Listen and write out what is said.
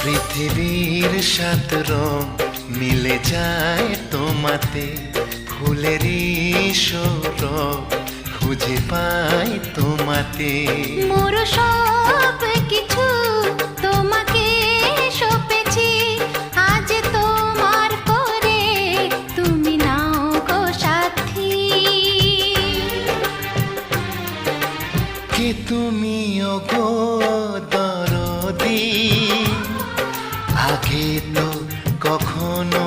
পৃথিবীর সাত রং মিলে যায় তোমাতে, ফুলেরই সৌরভ খুঁজে পাই তোমাতে। মোর সব কিছু তোমাকে সঁপেছি, আজ তোমার করে তুমি নাও গো সাথী। কে তুমি ওগো দরদি, আগে তো কখনো